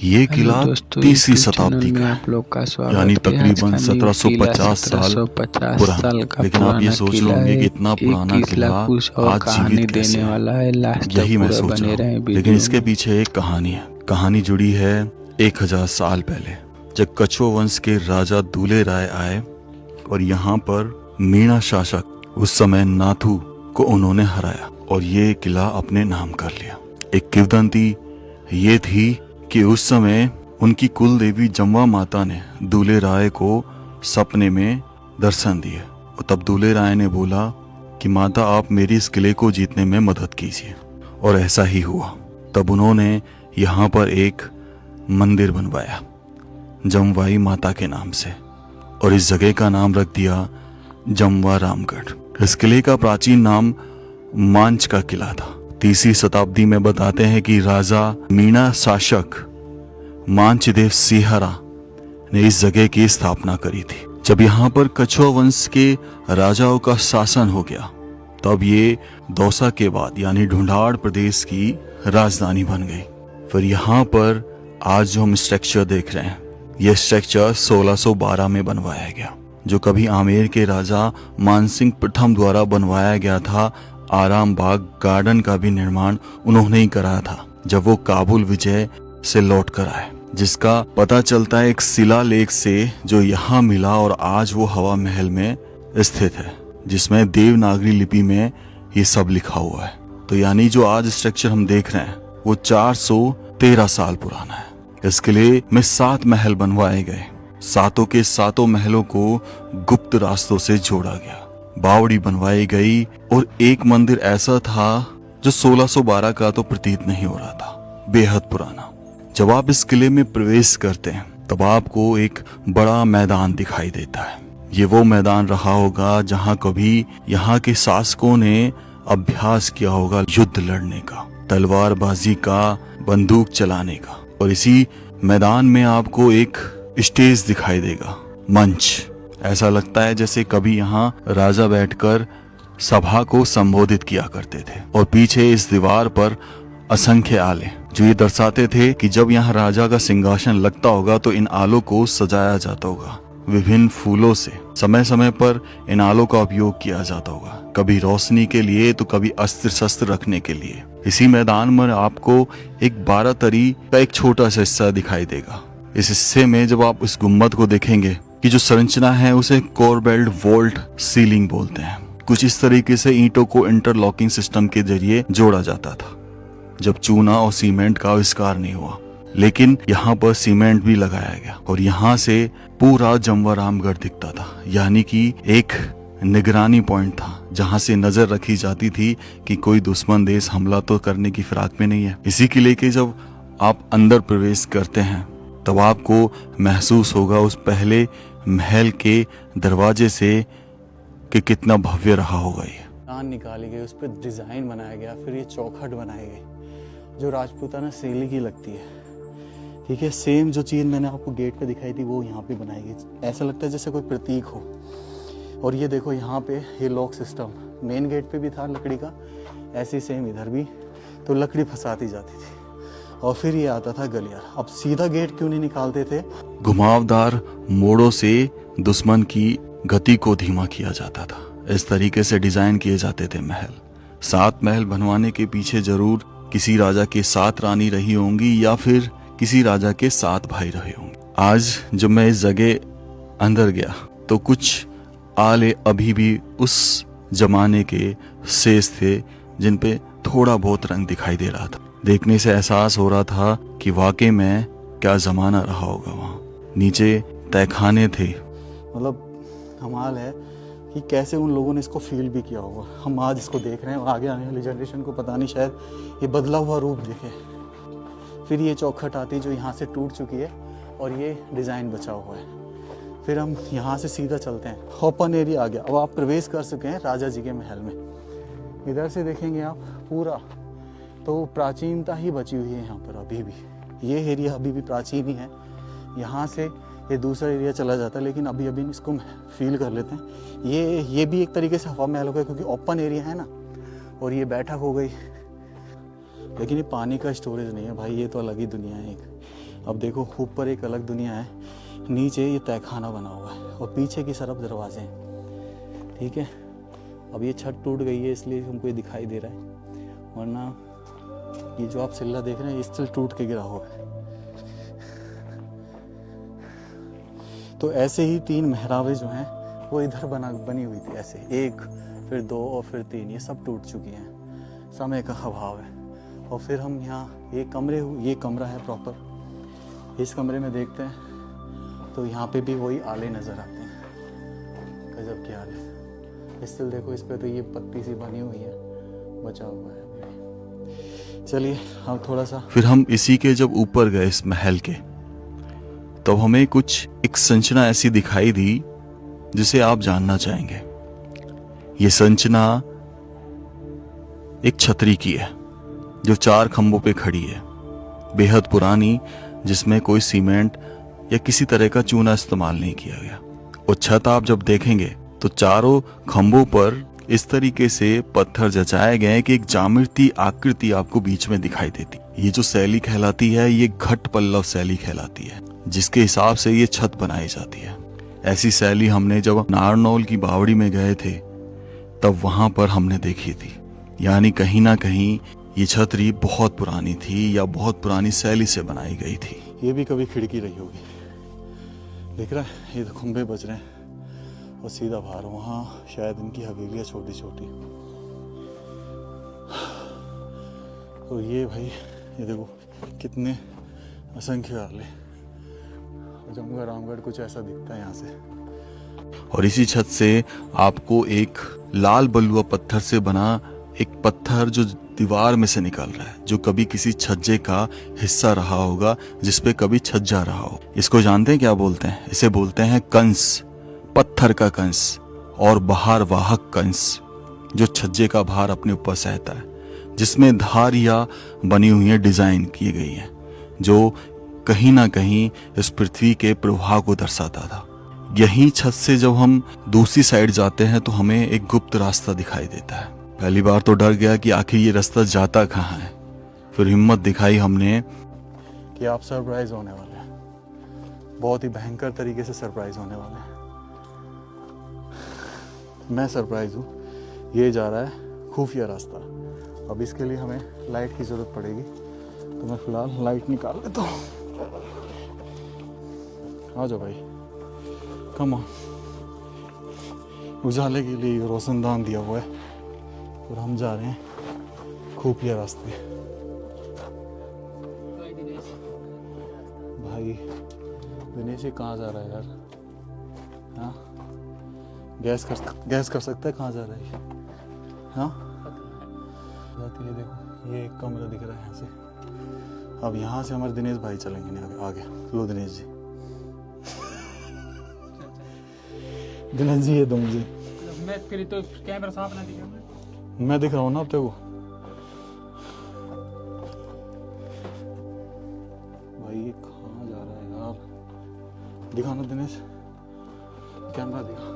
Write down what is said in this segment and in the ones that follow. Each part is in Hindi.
ये हेलो किला दोस्तों, तीसरी यूट्यूब चैनल शताब्दी में का है, आप लोग का यानी स्वागत है। आज तकरीबन का न्यू किला 1750 साल 1750 पुराना। साल का लेकिन आप ये पुराना सोच रहे किला होंगे है। कि इतना पुराना 21 किला लाख कुछ और आज जीवित कहानी कैसे देने है। वाला है। लास्ट यही तक मैं पूरा सोच बने रहा रहे हूँ, लेकिन वीडियो इसके में। पीछे एक कहानी है। कहानी जुड़ी है 1000 साल पहले, जब कछुआ वंश के राजा दूले राय आए और यहाँ पर मीणा शासक उस समय नाथू को उन्होंने हराया और ये किला अपने नाम कर लिया। एक किंवदंती ये थी कि उस समय उनकी कुल देवी जम्वा माता ने दूले राय को सपने में दर्शन दिए और तब दूले राय ने बोला कि माता आप मेरी इस किले को जीतने में मदद कीजिए, और ऐसा ही हुआ। तब उन्होंने यहाँ पर एक मंदिर बनवाया जमवाई माता के नाम से और इस जगह का नाम रख दिया जमवा रामगढ़। इस किले का प्राचीन नाम मांच का किला था। तीसरी शताब्दी में बताते हैं कि राजा मीणा शासक मांचदेव सिंहरा ने इस जगह की स्थापना करी थी। जब यहाँ पर कछुआ वंश के राजाओं का शासन हो गया तब ये दौसा के बाद यानी ढूंढाड़ प्रदेश की राजधानी बन गई। फिर यहाँ पर आज जो हम स्ट्रक्चर देख रहे हैं, यह स्ट्रक्चर 1612 में बनवाया गया, जो कभी आमेर के राजा मानसिंह प्रथम द्वारा बनवाया गया था। आराम बाग गार्डन का भी निर्माण उन्होंने ही कराया था जब वो काबुल विजय से लौट कर आए, जिसका पता चलता है एक शिलालेख से जो यहाँ मिला और आज वो हवा महल में स्थित है, जिसमें देवनागरी लिपि में ये सब लिखा हुआ है। तो यानी जो आज स्ट्रक्चर हम देख रहे हैं वो 413 साल पुराना है। इस किले में 7 महल बनवाए गए। सातों के सातों महलों को गुप्त रास्तों से जोड़ा गया। बावड़ी बनवाई गई और एक मंदिर ऐसा था जो 1612 का तो प्रतीत नहीं हो रहा था, बेहद पुराना। जब आप इस किले में प्रवेश करते हैं तब आपको एक बड़ा मैदान दिखाई देता है। ये वो मैदान रहा होगा जहां कभी यहाँ के शासकों ने अभ्यास किया होगा युद्ध लड़ने का, तलवारबाजी का, बंदूक चलाने का। और इसी मैदान में आपको एक स्टेज दिखाई देगा, मंच। ऐसा लगता है जैसे कभी यहाँ राजा बैठकर सभा को संबोधित किया करते थे। और पीछे इस दीवार पर असंख्य आले जो ये दर्शाते थे कि जब यहाँ राजा का सिंहासन लगता होगा तो इन आलों को सजाया जाता होगा विभिन्न फूलों से। समय समय पर इन आलों का उपयोग किया जाता होगा, कभी रोशनी के लिए तो कभी अस्त्र शस्त्र रखने के लिए। इसी मैदान में आपको एक 12 तरी का एक छोटा सा हिस्सा दिखाई देगा। इस हिस्से में जब आप इस गुम्बद को देखेंगे कि जो संरचना है उसे कोरबेल्ट वोल्ट सीलिंग बोलते हैं। कुछ इस तरीके से ईंटों को इंटरलॉकिंग सिस्टम के जरिए जोड़ा जाता था जब चूना और सीमेंट का आविष्कार नहीं हुआ, लेकिन यहाँ पर सीमेंट भी लगाया गया और यहाँ से पूरा जमवा रामगढ़ दिखता था। यानी कि एक निगरानी पॉइंट था जहाँ से नजर रखी जाती थी कि कोई दुश्मन देश हमला तो करने की फिराक में नहीं है। इसी किले के जब आप अंदर प्रवेश करते हैं तब आपको महसूस होगा उस पहले महल के दरवाजे से कि कितना भव्य रहा होगा। ये कान निकाली गई, उस पर डिज़ाइन बनाया गया, फिर ये चौखट बनाई गई जो राजपूताना शैली की लगती है। ठीक है, सेम जो चीज़ मैंने आपको गेट पे दिखाई थी वो यहाँ पे बनाई गई। ऐसा लगता है जैसे कोई प्रतीक हो। और ये देखो यहाँ पे ये लॉक सिस्टम मेन गेट पे भी था लकड़ी का, ऐसे सेम इधर भी, तो लकड़ी फंसाती जाती थी। और फिर ये आता था गलियारा। अब सीधा गेट क्यों नहीं निकालते थे? घुमावदार मोड़ों से दुश्मन की गति को धीमा किया जाता था। इस तरीके से डिजाइन किए जाते थे महल। 7 महल बनवाने के पीछे जरूर किसी राजा के 7 रानी रही होंगी या फिर किसी राजा के 7 भाई रहे होंगे। आज जब मैं इस जगह अंदर गया तो कुछ आले अभी भी उस जमाने के शेष थे जिन पे थोड़ा बहुत रंग दिखाई दे रहा था। देखने से एहसास हो रहा था कि वाकई में क्या जमाना रहा होगा। वहाँ नीचे तहखाने थे। मतलब कमाल है कि कैसे उन लोगों ने इसको फील भी किया होगा। हम आज इसको देख रहे हैं और आगे आने वाली जनरेशन को पता नहीं, शायद ये बदला हुआ रूप देखे। फिर ये चौखट आती जो यहाँ से टूट चुकी है और ये डिज़ाइन बचा हुआ है। फिर हम यहाँ से सीधा चलते हैं, ओपन एरिया आ गया। अब आप प्रवेश कर चुके हैं राजा जी के महल में। इधर से देखेंगे आप पूरा, तो प्राचीनता ही बची हुई है यहाँ पर अभी भी। ये एरिया अभी भी प्राचीन ही है। यहाँ से ये दूसरा एरिया चला जाता है, लेकिन अभी इसको फील कर लेते हैं। ये भी एक तरीके से हवा महल हो गया क्योंकि ओपन एरिया है ना, और ये बैठक हो गई। लेकिन ये पानी का स्टोरेज नहीं है भाई, ये तो अलग ही दुनिया है एक। अब देखो ऊपर एक अलग दुनिया है, नीचे ये तहखाना बना हुआ है और पीछे की तरफ दरवाजे हैं। ठीक है, अब ये छत टूट गई है इसलिए हमको ये दिखाई दे रहा है, वरना ये जो आप सिल्ला देख रहे हैं ये स्टिल टूट के गिरा हुआ है। तो ऐसे ही 3 मेहराबें जो हैं वो इधर बनी हुई थी, ऐसे 1 फिर 2 और फिर 3, ये सब टूट चुकी हैं, समय का अभाव है। और फिर हम यहाँ ये कमरा है प्रॉपर, इस कमरे में देखते हैं तो यहाँ पे भी वही आले नज़र आते हैं, गजब के आले। स्टिल देखो इस पे तो ये पत्ती सी बनी हुई है, बचा हुआ है। चलिए हम थोड़ा सा, फिर हम इसी के जब ऊपर गए इस महल के, तब हमें कुछ एक संरचना ऐसी दिखाई दी जिसे आप जानना चाहेंगे। ये संरचना एक छतरी की है जो 4 खंभों पे खड़ी है, बेहद पुरानी, जिसमें कोई सीमेंट या किसी तरह का चूना इस्तेमाल नहीं किया गया। और छत आप जब देखेंगे तो चारों खंभों पर इस तरीके से पत्थर जचाए गए कि एक जामिती आकृति आपको बीच में दिखाई देती। ये जो शैली कहलाती है ये घट पल्लव शैली कहलाती है, जिसके हिसाब से ये छत बनाई जाती है। ऐसी शैली हमने जब नारनौल की बावड़ी में गए थे तब वहां पर हमने देखी थी। यानी कहीं ना कहीं ये छतरी बहुत पुरानी थी या बहुत पुरानी शैली से बनाई गई थी। ये भी कभी खिड़की रही होगी, देख रहा है, ये तो खंभे बज रहे हैं और सीधा बाहर वहाँ शायद इनकी हवेलियाँ छोटी छोटी। तो ये भाई ये देखो कितने असंख्य आले, जमगढ़ रामगढ़ कुछ ऐसा दिखता है यहाँ से। और इसी छत से आपको एक लाल बलुआ पत्थर से बना एक पत्थर जो दीवार में से निकल रहा है, जो कभी किसी छज्जे का हिस्सा रहा होगा, जिसपे कभी छज्जा रहा हो। इसको जानते हैं क्या बोलते हैं? इसे बोलते हैं कंस, पत्थर का कंस और भार वाहक कंस, जो छज्जे का भार अपने ऊपर सहता है, जिसमें धारियां बनी हुई हैं, डिजाइन की गई हैं, जो कहीं ना कहीं इस पृथ्वी के प्रवाह को दर्शाता था। यही छत से जब हम दूसरी साइड जाते हैं तो हमें एक गुप्त रास्ता दिखाई देता है। पहली बार तो डर गया कि आखिर ये रास्ता जाता कहाँ है, फिर हिम्मत दिखाई हमने कि आप सरप्राइज होने वाले हैं, बहुत ही भयंकर तरीके से सरप्राइज होने वाले हैं। मैं सरप्राइज हूँ, ये जा रहा है खुफिया रास्ता। अब इसके लिए हमें लाइट की ज़रूरत पड़ेगी, तो मैं फ़िलहाल लाइट निकाल लेता हूँ। आ जाओ भाई, कम ऑन। उजाले के लिए रोशनदान दिया हुआ है और हम जा रहे हैं खुफिया रास्ते। भाई दिनेश ये कहाँ जा रहा है यार? हाँ, गैस कर सकता है कहाँ जा रहा है? हाँ, जाती है, देखो ये एक कमरा दिख रहा है यहाँ से। अब यहाँ से हमारे दिनेश भाई चलेंगे आगे। लो दिनेश जी, दिनेश जी ये दो मुझे। मैं फिर तो कैमरा साफ ना दिखा, मैं दिख रहा हूँ ना अब तेरे को। भाई ये कहाँ जा रहा है यार? दिखा ना दिनेश, कैमरा दिखा।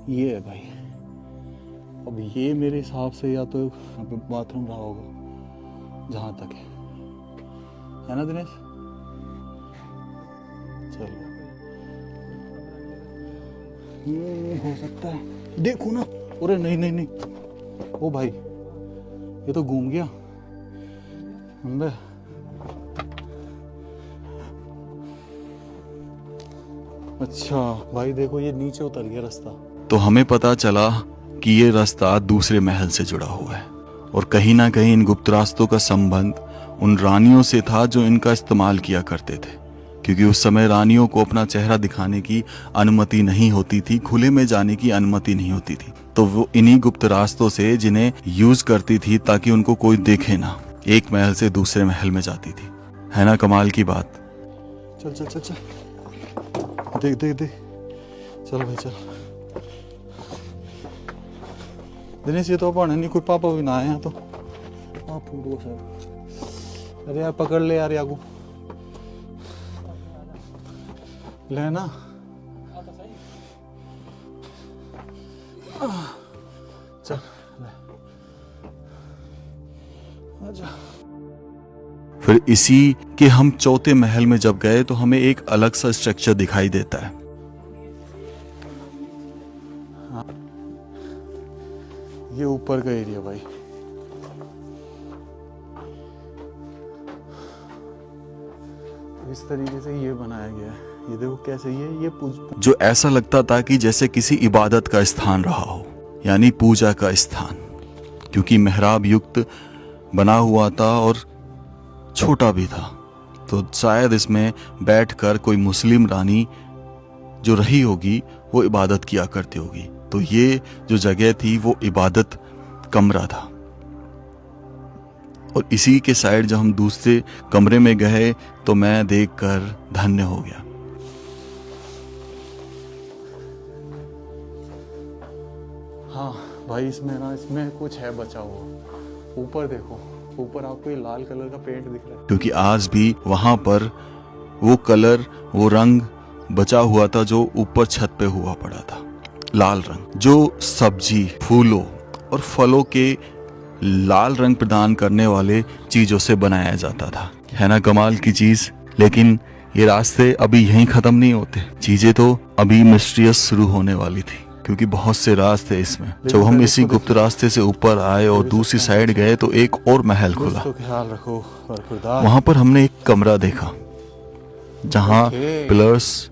ये है भाई। अब ये मेरे हिसाब से या तो यहाँ पे बाथरूम रहा होगा, जहाँ तक है ना दिनेश? चलो ये हो सकता है, देखो ना। अरे नहीं नहीं नहीं, ओ भाई ये तो घूम गया अंदर। अच्छा भाई देखो ये नीचे उतर गया रास्ता। तो हमें पता चला कि ये रास्ता दूसरे महल से जुड़ा हुआ है और कहीं ना कहीं इन गुप्त रास्तों का संबंध उन रानियों से था जो इनका इस्तेमाल किया करते थे, क्योंकि उस समय रानियों को अपना चेहरा दिखाने की अनुमति नहीं होती थी, खुले में जाने की अनुमति नहीं होती थी। तो वो इन्हीं गुप्त रास्तों से जिन्हें यूज करती थी ताकि उनको कोई देखे ना, एक महल से दूसरे महल में जाती थी। है ना कमाल की बात? चल चल चल चल, देख देख देख, चल भाई चल। दिनेश ये तो अपन नहीं, कोई पापा भी ना आए हैं तो आप फूट सर। अरे यार पकड़ ले यार यागू, लेना चल आजा। फिर इसी के हम चौथे महल में जब गए तो हमें एक अलग सा स्ट्रक्चर दिखाई देता है। ये ऊपर का एरिया भाई, इस तरीके से ये बनाया गया है। ये देखो कैसे ये जो ऐसा लगता था कि जैसे किसी इबादत का स्थान रहा हो, यानी पूजा का स्थान, क्योंकि मेहराब युक्त बना हुआ था और छोटा भी था। तो शायद इसमें बैठकर कोई मुस्लिम रानी जो रही होगी वो इबादत किया करती होगी। तो ये जो जगह थी वो इबादत कमरा था। और इसी के साइड जब हम दूसरे कमरे में गए तो मैं देखकर धन्य हो गया। हाँ भाई, इसमें कुछ है बचा हुआ। ऊपर देखो, ऊपर आपको ये लाल कलर का पेंट दिख रहा है, क्योंकि आज भी वहां पर वो कलर, वो रंग बचा हुआ था जो ऊपर छत पे हुआ पड़ा था। लाल रंग जो सब्जी, फूलों और फलों के लाल रंग प्रदान करने वाले चीजों से बनाया जाता था। है ना कमाल की चीज। लेकिन ये रास्ते अभी यहीं खत्म नहीं होते, चीजें तो अभी मिस्टीरियस शुरू होने वाली थी, क्योंकि बहुत से रास्ते इसमें। जब हम इसी गुप्त रास्ते से ऊपर आए और दूसरी साइड गए तो एक और महल खुला। ख्याल रखो बरखुरदार। वहां पर हमने एक कमरा देखा जहां पिलर्स,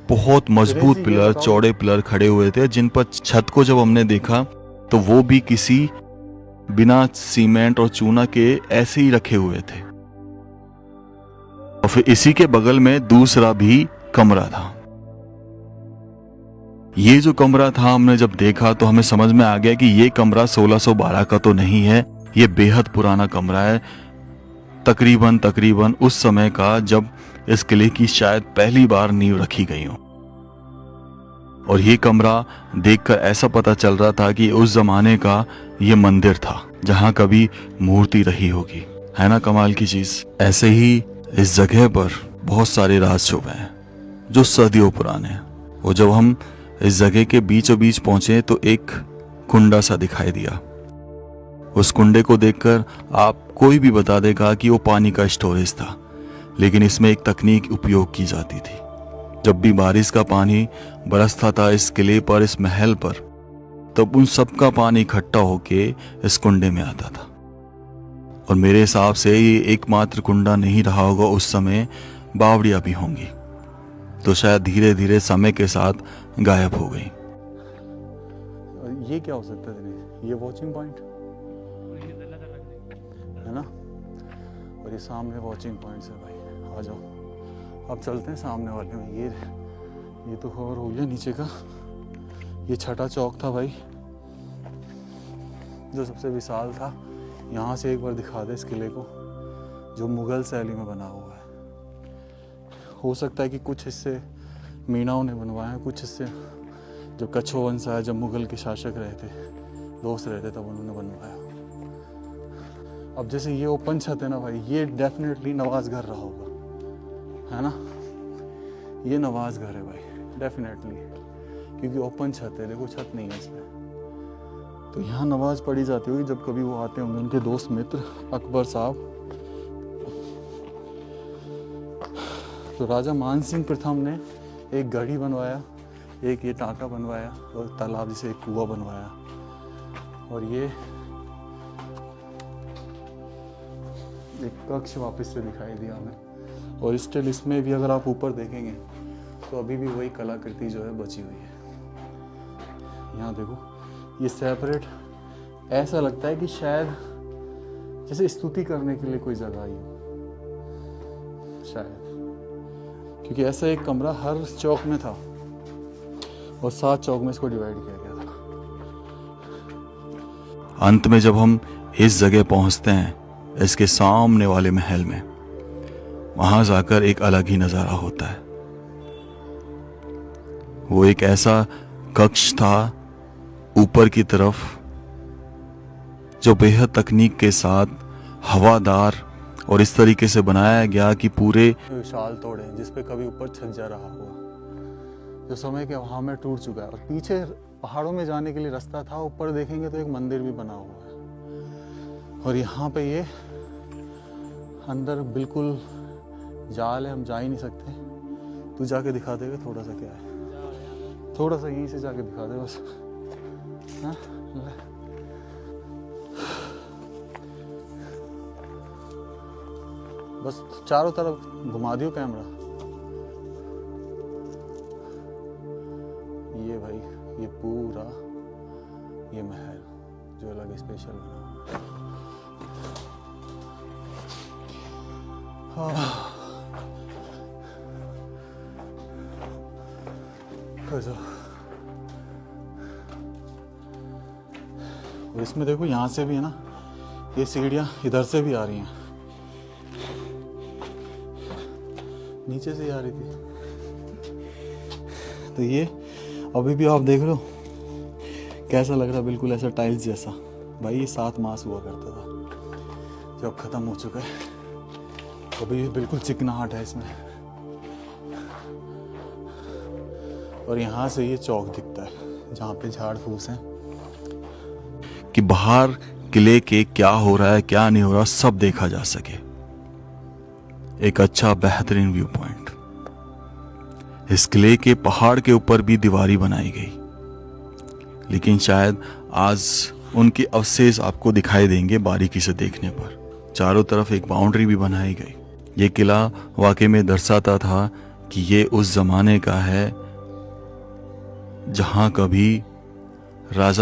बहुत मजबूत पिलर, चौड़े पिलर खड़े हुए थे, जिन पर छत को जब हमने देखा तो वो भी किसी बिना सीमेंट और चूना के ऐसे ही रखे हुए थे। और फिर इसी के बगल में दूसरा भी कमरा था। ये जो कमरा था हमने जब देखा तो हमें समझ में आ गया कि ये कमरा 1612 का तो नहीं है, ये बेहद पुराना कमरा है, तकरीबन उस समय का जब इस किले की शायद पहली बार नींव रखी गई हो। और ये कमरा देखकर ऐसा पता चल रहा था कि उस जमाने का ये मंदिर था जहां कभी मूर्ति रही होगी। है ना कमाल की चीज। ऐसे ही इस जगह पर बहुत सारे राज छुपे हैं जो सदियों पुराने हैं। और जब हम इस जगह के बीचों बीच पहुंचे तो एक कुंडा सा दिखाई दिया। उस कुंडे को देखकर आप कोई भी बता देगा कि वो पानी का स्टोरेज था, लेकिन इसमें एक तकनीक उपयोग की जाती थी। जब भी बारिश का पानी बरसता था इस किले पर, इस महल पर, तब उन सब का पानी इकट्ठा होके इस कुंडे में आता था। और मेरे हिसाब से ये एकमात्र कुंडा नहीं रहा होगा उस समय, बावड़ियां भी होंगी, तो शायद धीरे धीरे समय के साथ गायब हो गई। ये क्या हो सकता है? ये वॉचिंग पॉइंट है ना, और ये सामने वॉचिंग पॉइंट है भाई। आ जाओ, अब चलते हैं सामने वाले में। ये तो कवर हो गया नीचे का। ये छठा चौक था भाई, जो सबसे विशाल था। यहाँ से एक बार दिखा दे इस किले को, जो मुगल शैली में बना हुआ है। हो सकता है कि कुछ हिस्से मीणाओं ने बनवाए हैं, कुछ हिस्से जो कच्छो वंश है, जब मुगल के शासक रहे थे, दोस्त रहे थे, तब उन्होंने बनवाया। अब जैसे ये ओपन छत है ना भाई, ये डेफिनेटली नवाज घर रहा होगा, है ना। ये नवाज घर है भाई डेफिनेटली, क्योंकि ओपन छत है। देखो छत नहीं है इसमें, तो यहाँ नमाज पढ़ी जाती होगी जब कभी वो आते होंगे, उनके दोस्त मित्र अकबर साहब। तो राजा मान सिंह प्रथम ने एक गढ़ी बनवाया, एक ये टांका बनवाया, और तालाब जैसे एक कुआं बनवाया। और ये एक कक्ष वापस से दिखाई दिया हमें। और स्टिल इसमें भी अगर आप ऊपर देखेंगे तो अभी भी वही कलाकृति जो है बची हुई है। यहाँ देखो, ये सेपरेट, ऐसा लगता है कि शायद जैसे स्तुति करने के लिए कोई जगह ही हो शायद, क्योंकि ऐसा एक कमरा हर चौक में था और 7 चौक में इसको डिवाइड किया गया था। अंत में जब हम इस जगह पहुंचते हैं, इसके सामने वाले महल में, वहां जाकर एक अलग ही नजारा होता है। वो एक ऐसा कक्ष था ऊपर की तरफ, जो बेहद तकनीक के साथ हवादार और इस तरीके से बनाया गया कि पूरे विशाल तोड़े जिस पे कभी ऊपर छत जा रहा हुआ, जो समय के वहां में टूट चुका है। और पीछे पहाड़ों में जाने के लिए रास्ता था। ऊपर देखेंगे तो एक मंदिर भी बना हुआ है, और यहाँ पे ये अंदर बिल्कुल जाल है, हम जा ही नहीं सकते। तू जाके दिखा देगा थोड़ा सा क्या है, थोड़ा सा यहीं से जाके दिखा दे बस। हाँ ले। बस चारों तरफ घुमा दियो कैमरा। ये भाई ये पूरा ये महल जो अलग स्पेशल बना हुआ है। और इसमें देखो यहाँ से भी है ना, ये सीढ़ियाँ इधर से भी आ रही हैं, नीचे से ही आ रही थी। तो ये अभी भी आप देख रहे हो कैसा लग रहा है, बिल्कुल ऐसा टाइल्स जैसा। भाई ये 7 मास हुआ करता था जो अब ख़त्म हो चुका है। अभी बिल्कुल चिकनाहट है इसमें। और यहाँ से ये चौक दिखता है जहाँ पे झाड़ फूस हैं। कि बाहर किले के क्या हो रहा है क्या नहीं हो रहा सब देखा जा सके। एक अच्छा बेहतरीन व्यू पॉइंट। इस किले के पहाड़ के ऊपर भी दीवारी बनाई गई, लेकिन शायद आज उनके अवशेष आपको दिखाई देंगे बारीकी से देखने पर। चारों तरफ एक बाउंड्री भी बनाई गई। ये किला वाकई में दर्शाता था कि ये उस जमाने का है जहां कभी राजा